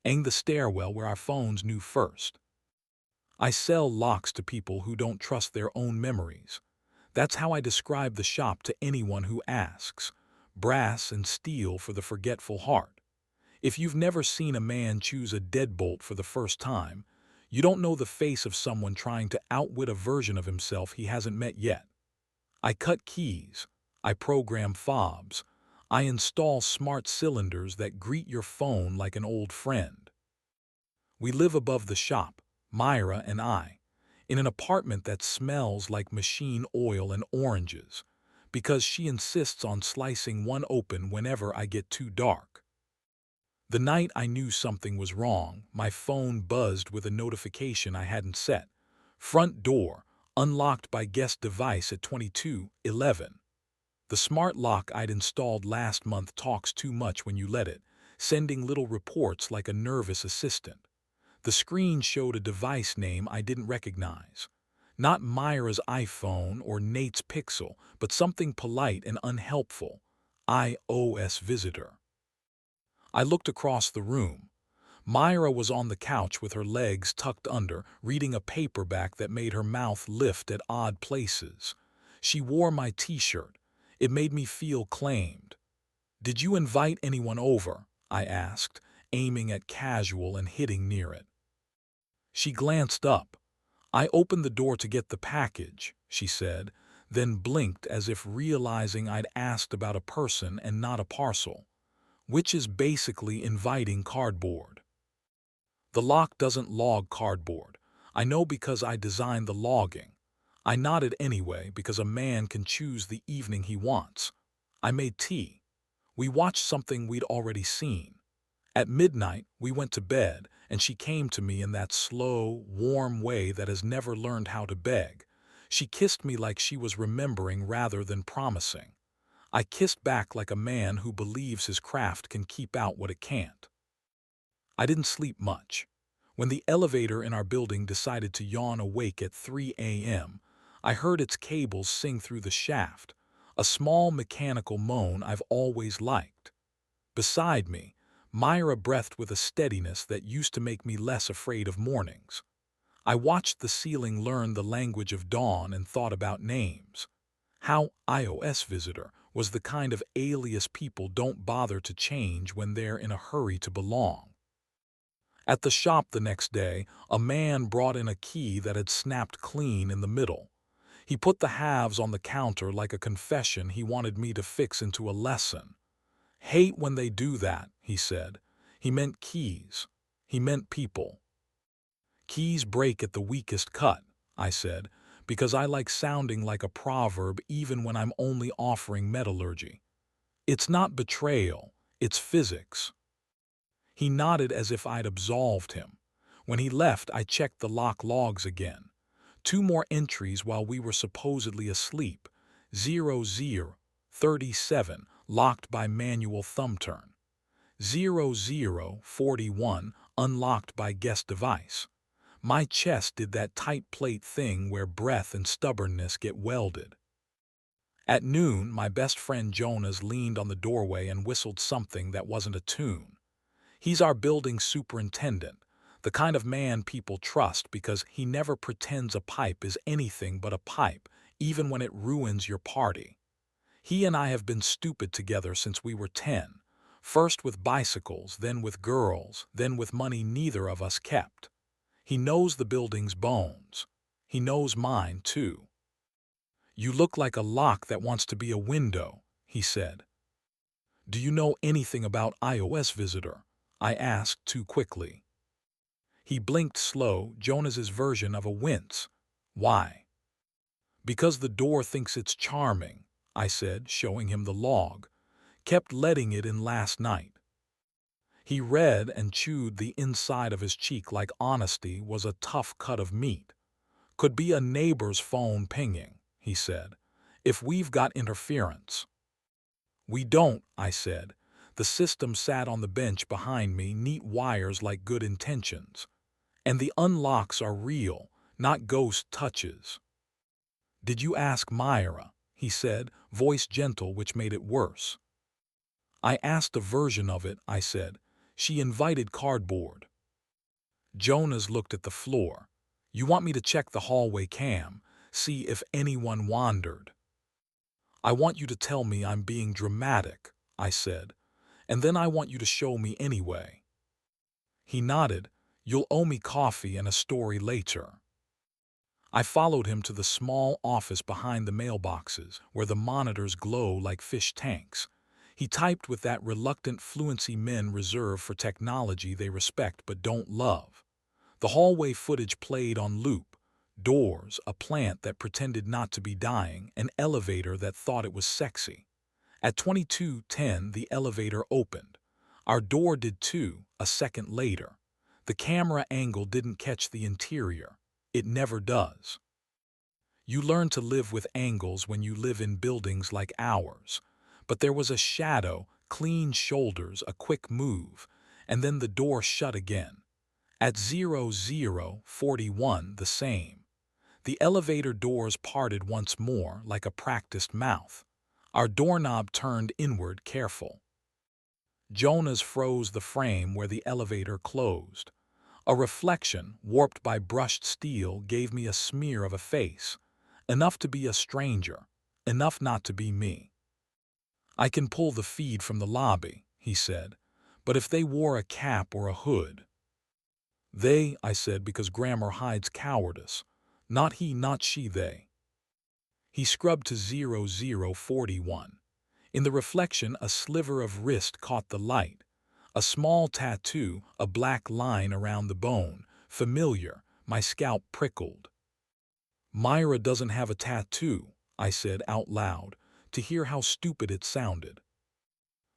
and the stairwell where our phones knew first. I sell locks to people who don't trust their own memories. That's how I describe the shop to anyone who asks. Brass and steel for the forgetful heart. If you've never seen a man choose a deadbolt for the first time, you don't know the face of someone trying to outwit a version of himself he hasn't met yet. I cut keys. I program fobs. I install smart cylinders that greet your phone like an old friend. We live above the shop, Myra and I, in an apartment that smells like machine oil and oranges, because she insists on slicing one open whenever I get too dark. The night I knew something was wrong, my phone buzzed with a notification I hadn't set. Front door, unlocked by guest device at 22:11. The smart lock I'd installed last month talks too much when you let it, sending little reports like a nervous assistant. The screen showed a device name I didn't recognize. Not Myra's iPhone or Nate's Pixel, but something polite and unhelpful. iOS visitor. I looked across the room. Myra was on the couch with her legs tucked under, reading a paperback that made her mouth lift at odd places. She wore my t-shirt. It made me feel claimed. "Did you invite anyone over?" I asked, aiming at casual and hitting near it. She glanced up. "I opened the door to get the package," she said, then blinked as if realizing I'd asked about a person and not a parcel, which is basically inviting cardboard. The lock doesn't log cardboard. I know because I designed the logging. I nodded anyway because a man can choose the evening he wants. I made tea. We watched something we'd already seen. At midnight, we went to bed, and she came to me in that slow, warm way that has never learned how to beg. She kissed me like she was remembering rather than promising. I kissed back like a man who believes his craft can keep out what it can't. I didn't sleep much. When the elevator in our building decided to yawn awake at 3 a.m., I heard its cables sing through the shaft, a small mechanical moan I've always liked. Beside me, Myra breathed with a steadiness that used to make me less afraid of mornings. I watched the ceiling learn the language of dawn and thought about names. How iOS visitor was the kind of alias people don't bother to change when they're in a hurry to belong. At the shop the next day, a man brought in a key that had snapped clean in the middle. He put the halves on the counter like a confession he wanted me to fix into a lesson. "Hate when they do that," he said. He meant keys. He meant people. "Keys break at the weakest cut," I said, because I like sounding like a proverb even when I'm only offering metallurgy. "It's not betrayal, it's physics." He nodded as if I'd absolved him. When he left, I checked the lock logs again. 2 more entries while we were supposedly asleep. 0037, locked by manual thumb turn. 0041, unlocked by guest device. My chest did that tight plate thing where breath and stubbornness get welded. At noon, my best friend Jonas leaned on the doorway and whistled something that wasn't a tune. He's our building superintendent, the kind of man people trust because he never pretends a pipe is anything but a pipe, even when it ruins your party. He and I have been stupid together since we were 10, first with bicycles, then with girls, then with money neither of us kept. He knows the building's bones. He knows mine, too. "You look like a lock that wants to be a window," he said. "Do you know anything about iOS visitor?" I asked too quickly. He blinked slow, Jonas's version of a wince. "Why?" "Because the door thinks it's charming," I said, showing him the log. "Kept letting it in last night." He read and chewed the inside of his cheek like honesty was a tough cut of meat. "Could be a neighbor's phone pinging," he said, "if we've got interference." "We don't," I said. The system sat on the bench behind me, neat wires like good intentions. "And the unlocks are real, not ghost touches." "Did you ask Myra?" he said, voice gentle which made it worse. "I asked a version of it," I said. She invited cardboard. Jonas looked at the floor. You want me to check the hallway cam, see if anyone wandered? I want you to tell me I'm being dramatic, I said, and then I want you to show me anyway. He nodded. You'll owe me coffee and a story later. I followed him to the small office behind the mailboxes, where the monitors glow like fish tanks. He typed with that reluctant fluency men reserve for technology they respect but don't love. The hallway footage played on loop. Doors, a plant that pretended not to be dying, an elevator that thought it was sexy. At 22:10, the elevator opened. Our door did too, a second later. The camera angle didn't catch the interior. It never does. You learn to live with angles when you live in buildings like ours. But there was a shadow, clean shoulders, a quick move, and then the door shut again. At 0041, the same. The elevator doors parted once more like a practiced mouth. Our doorknob turned inward, careful. Jonas froze the frame where the elevator closed. A reflection, warped by brushed steel, gave me a smear of a face. Enough to be a stranger, enough not to be me. I can pull the feed from the lobby, he said, but if they wore a cap or a hood. They, I said, because grammar hides cowardice. Not he, not she, they. He scrubbed to 0041. In the reflection, a sliver of wrist caught the light. A small tattoo, a black line around the bone. Familiar, my scalp prickled. Myra doesn't have a tattoo, I said out loud, to hear how stupid it sounded.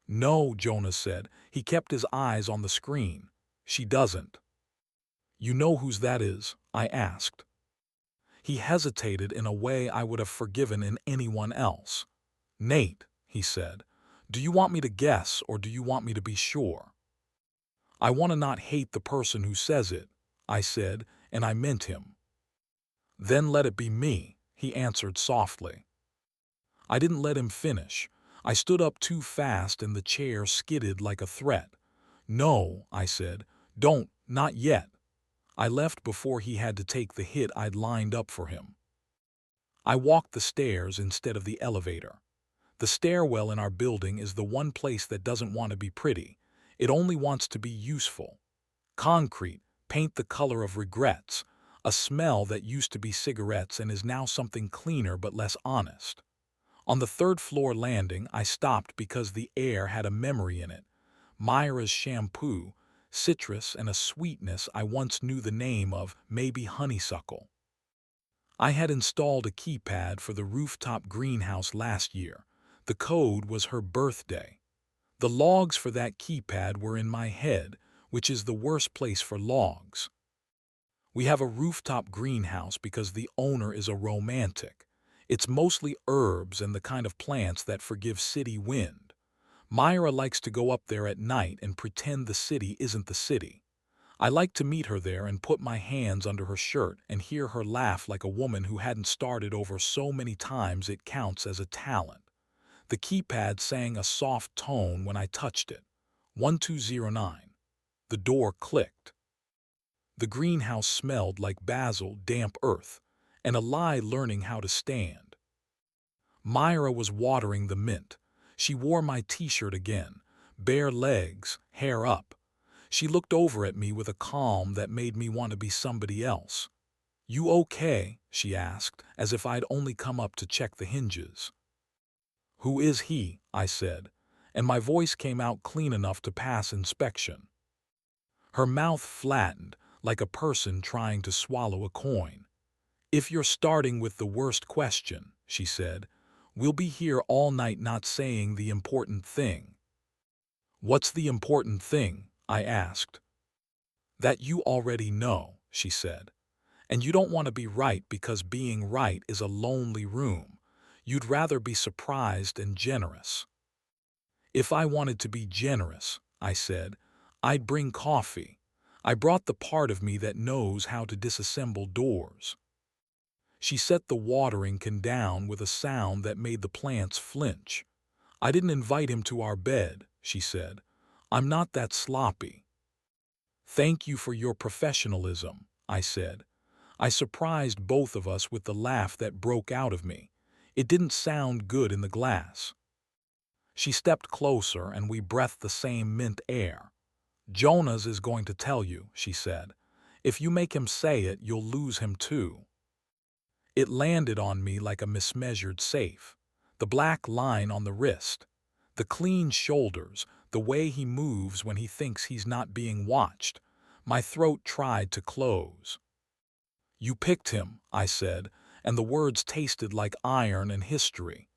No, Jonas said. He kept his eyes on the screen. She doesn't. You know whose that is? I asked. He hesitated in a way I would have forgiven in anyone else. Nate, he said, do you want me to guess or do you want me to be sure? I want to not hate the person who says it, I said, and I meant him. Then let it be me, he answered softly. I didn't let him finish. I stood up too fast and the chair skidded like a threat. No, I said, don't, not yet. I left before he had to take the hit I'd lined up for him. I walked the stairs instead of the elevator. The stairwell in our building is the one place that doesn't want to be pretty. It only wants to be useful. Concrete, paint the color of regrets, a smell that used to be cigarettes and is now something cleaner but less honest. On the third-floor landing, I stopped because the air had a memory in it. Myra's shampoo, citrus, and a sweetness I once knew the name of, maybe honeysuckle. I had installed a keypad for the rooftop greenhouse last year. The code was her birthday. The logs for that keypad were in my head, which is the worst place for logs. We have a rooftop greenhouse because the owner is a romantic. It's mostly herbs and the kind of plants that forgive city wind. Myra likes to go up there at night and pretend the city isn't the city. I like to meet her there and put my hands under her shirt and hear her laugh like a woman who hadn't started over so many times it counts as a talent. The keypad sang a soft tone when I touched it. 1209. The door clicked. The greenhouse smelled like basil, damp earth, and a lie learning how to stand. Myra was watering the mint. She wore my t-shirt again, bare legs, hair up. She looked over at me with a calm that made me want to be somebody else. You okay? She asked, as if I'd only come up to check the hinges. Who is he? I said, and my voice came out clean enough to pass inspection. Her mouth flattened, like a person trying to swallow a coin. If you're starting with the worst question, she said, we'll be here all night not saying the important thing. What's the important thing? I asked. That you already know, she said. And you don't want to be right because being right is a lonely room. You'd rather be surprised and generous. If I wanted to be generous, I said, I'd bring coffee. I brought the part of me that knows how to disassemble doors. She set the watering can down with a sound that made the plants flinch. I didn't invite him to our bed, she said. I'm not that sloppy. Thank you for your professionalism, I said. I surprised both of us with the laugh that broke out of me. It didn't sound good in the glass. She stepped closer and we breathed the same mint air. Jonas is going to tell you, she said. If you make him say it, you'll lose him too. It landed on me like a mismeasured safe. The black line on the wrist, the clean shoulders, the way he moves when he thinks he's not being watched. My throat tried to close. You picked him, I said, and the words tasted like iron and history.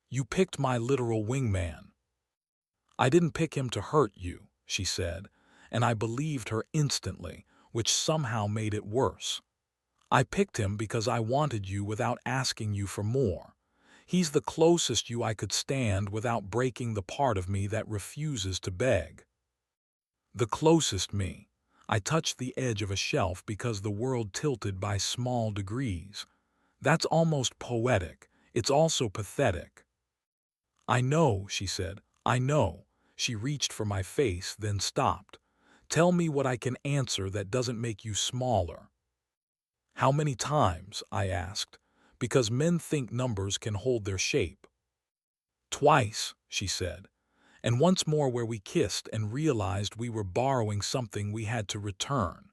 You picked my literal wingman. I didn't pick him to hurt you, she said, and I believed her instantly, which somehow made it worse. I picked him because I wanted you without asking you for more. He's the closest you I could stand without breaking the part of me that refuses to beg. The closest me. I touched the edge of a shelf because the world tilted by small degrees. That's almost poetic. It's also pathetic. I know, she said. I know. She reached for my face, then stopped. Tell me what I can answer that doesn't make you smaller. How many times? I asked, because men think numbers can hold their shape. Twice, she said, and once more where we kissed and realized we were borrowing something we had to return.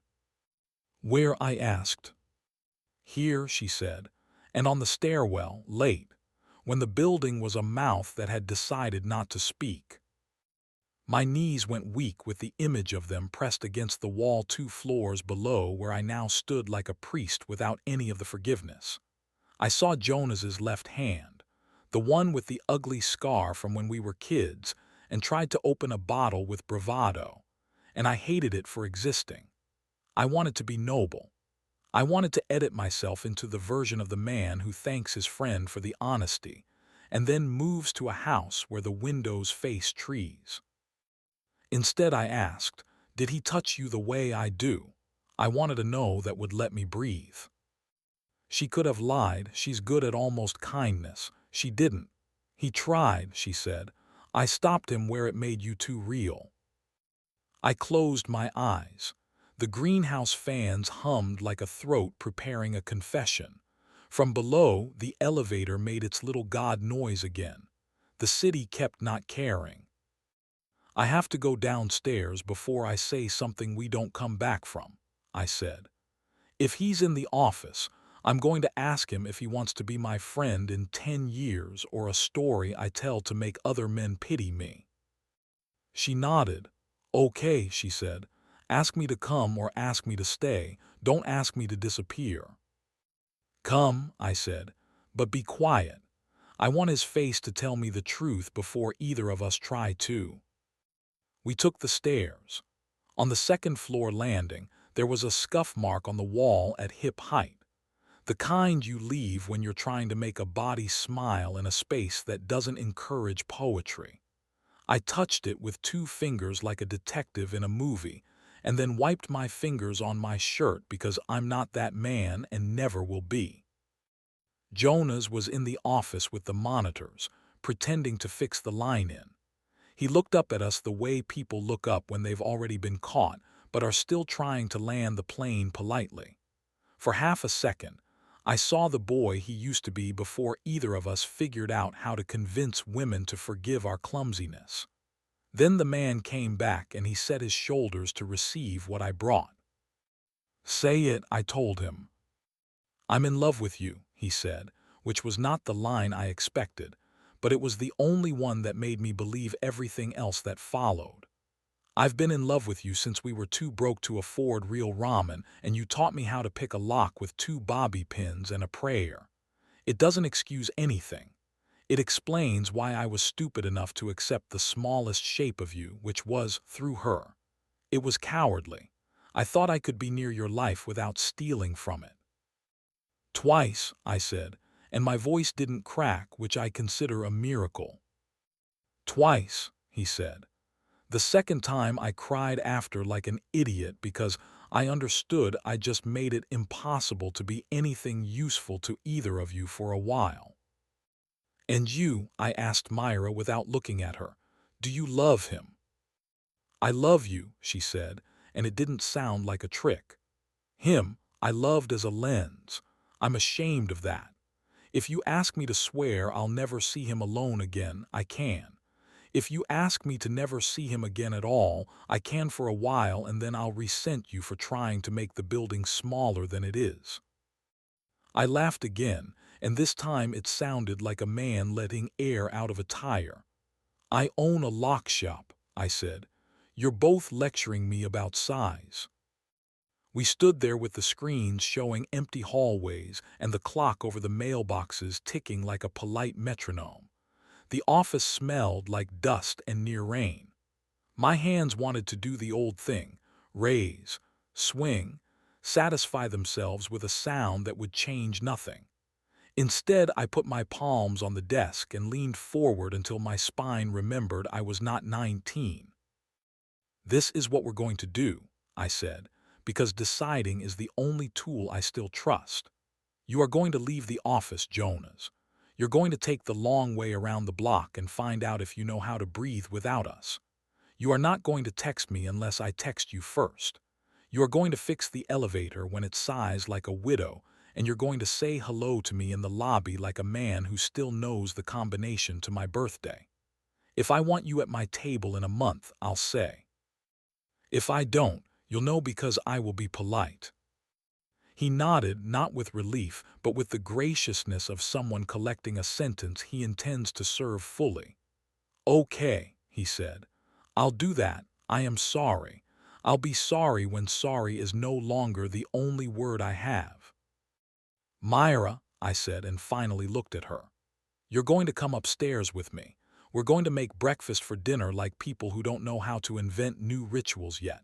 Where? I asked. Here, she said, and on the stairwell, late, when the building was a mouth that had decided not to speak. My knees went weak with the image of them pressed against the wall 2 floors below where I now stood like a priest without any of the forgiveness. I saw Jonas's left hand, the one with the ugly scar from when we were kids, and tried to open a bottle with bravado, and I hated it for existing. I wanted to be noble. I wanted to edit myself into the version of the man who thanks his friend for the honesty, and then moves to a house where the windows face trees. Instead, I asked, did he touch you the way I do? I wanted to know that would let me breathe. She could have lied. She's good at almost kindness. She didn't. He tried, she said. I stopped him where it made you too real. I closed my eyes. The greenhouse fans hummed like a throat preparing a confession. From below, the elevator made its little god noise again. The city kept not caring. I have to go downstairs before I say something we don't come back from, I said. If he's in the office, I'm going to ask him if he wants to be my friend in 10 years or a story I tell to make other men pity me. She nodded. Okay, she said. Ask me to come or ask me to stay. Don't ask me to disappear. Come, I said, but be quiet. I want his face to tell me the truth before either of us try to. We took the stairs. On the second-floor landing, there was a scuff mark on the wall at hip height. The kind you leave when you're trying to make a body smile in a space that doesn't encourage poetry. I touched it with 2 fingers like a detective in a movie, and then wiped my fingers on my shirt because I'm not that man and never will be. Jonas was in the office with the monitors, pretending to fix the line in. He looked up at us the way people look up when they've already been caught, but are still trying to land the plane politely. For half a second, I saw the boy he used to be before either of us figured out how to convince women to forgive our clumsiness. Then the man came back and he set his shoulders to receive what I brought. Say it, I told him. I'm in love with you, he said, which was not the line I expected, but it was the only one that made me believe everything else that followed. I've been in love with you since we were too broke to afford real ramen, and you taught me how to pick a lock with 2 bobby pins and a prayer. It doesn't excuse anything. It explains why I was stupid enough to accept the smallest shape of you, which was through her. It was cowardly. I thought I could be near your life without stealing from it. Twice, I said, and my voice didn't crack, which I consider a miracle. Twice, he said. The second time I cried after like an idiot because I understood I just made it impossible to be anything useful to either of you for a while. And you, I asked Myra without looking at her, do you love him? I love you, she said, and it didn't sound like a trick. Him, I loved as a lens. I'm ashamed of that. If you ask me to swear I'll never see him alone again, I can. If you ask me to never see him again at all, I can for a while, and then I'll resent you for trying to make the building smaller than it is. I laughed again, and this time it sounded like a man letting air out of a tire. I own a lock shop, I said. You're both lecturing me about size. We stood there with the screens showing empty hallways and the clock over the mailboxes ticking like a polite metronome. The office smelled like dust and near rain. My hands wanted to do the old thing, raise, swing, satisfy themselves with a sound that would change nothing. Instead, I put my palms on the desk and leaned forward until my spine remembered I was not 19. This is what we're going to do, I said, because deciding is the only tool I still trust. You are going to leave the office, Jonas. You're going to take the long way around the block and find out if you know how to breathe without us. You are not going to text me unless I text you first. You are going to fix the elevator when it sighs like a widow, and you're going to say hello to me in the lobby like a man who still knows the combination to my birthday. If I want you at my table in a month, I'll say. If I don't, you'll know because I will be polite. He nodded, not with relief, but with the graciousness of someone collecting a sentence he intends to serve fully. Okay, he said. I'll do that. I am sorry. I'll be sorry when sorry is no longer the only word I have. Myra, I said, and finally looked at her. You're going to come upstairs with me. We're going to make breakfast for dinner like people who don't know how to invent new rituals yet.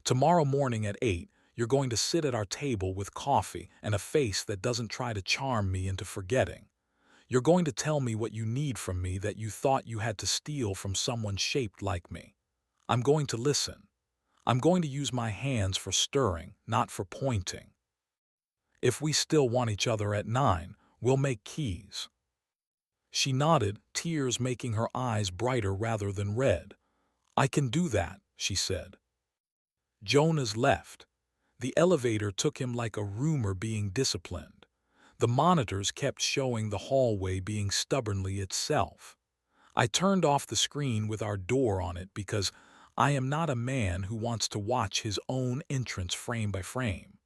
Tomorrow morning at 8, you're going to sit at our table with coffee and a face that doesn't try to charm me into forgetting. You're going to tell me what you need from me that you thought you had to steal from someone shaped like me. I'm going to listen. I'm going to use my hands for stirring, not for pointing. If we still want each other at 9, we'll make keys. She nodded, tears making her eyes brighter rather than red. I can do that, she said. Jonas left. The elevator took him like a roomer being disciplined. The monitors kept showing the hallway being stubbornly itself. I turned off the screen with our door on it because I am not a man who wants to watch his own entrance frame by frame.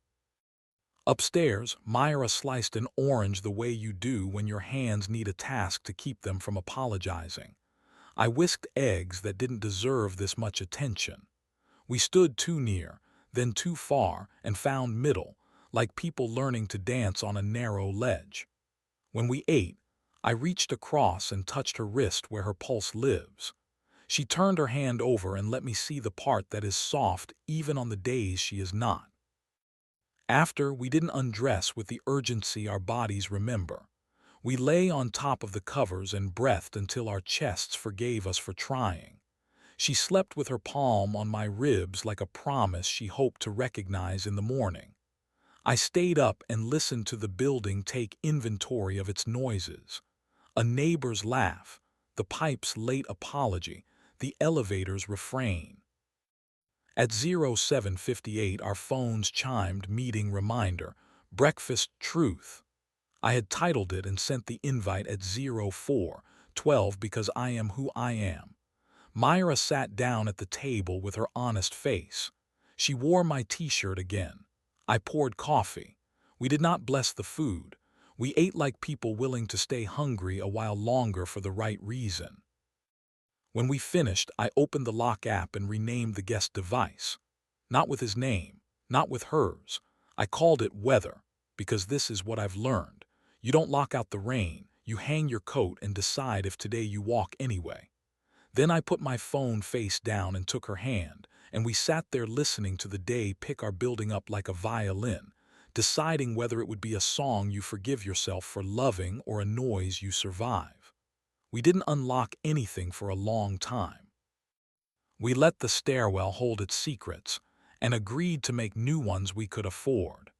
Upstairs, Myra sliced an orange the way you do when your hands need a task to keep them from apologizing. I whisked eggs that didn't deserve this much attention. We stood too near, then too far, and found middle, like people learning to dance on a narrow ledge. When we ate, I reached across and touched her wrist where her pulse lives. She turned her hand over and let me see the part that is soft even on the days she is not. After, we didn't undress with the urgency our bodies remember. We lay on top of the covers and breathed until our chests forgave us for trying. She slept with her palm on my ribs like a promise she hoped to recognize in the morning. I stayed up and listened to the building take inventory of its noises. A neighbor's laugh, the pipe's late apology, the elevator's refrain. At 07:58 our phones chimed meeting reminder, breakfast truth. I had titled it and sent the invite at 04:12 because I am who I am. Myra sat down at the table with her honest face. She wore my t-shirt again. I poured coffee. We did not bless the food. We ate like people willing to stay hungry a while longer for the right reason. When we finished, I opened the lock app and renamed the guest device. Not with his name, not with hers. I called it weather, because this is what I've learned. You don't lock out the rain, you hang your coat and decide if today you walk anyway. Then I put my phone face down and took her hand, and we sat there listening to the day pick our building up like a violin, deciding whether it would be a song you forgive yourself for loving or a noise you survive. We didn't unlock anything for a long time. We let the stairwell hold its secrets and agreed to make new ones we could afford.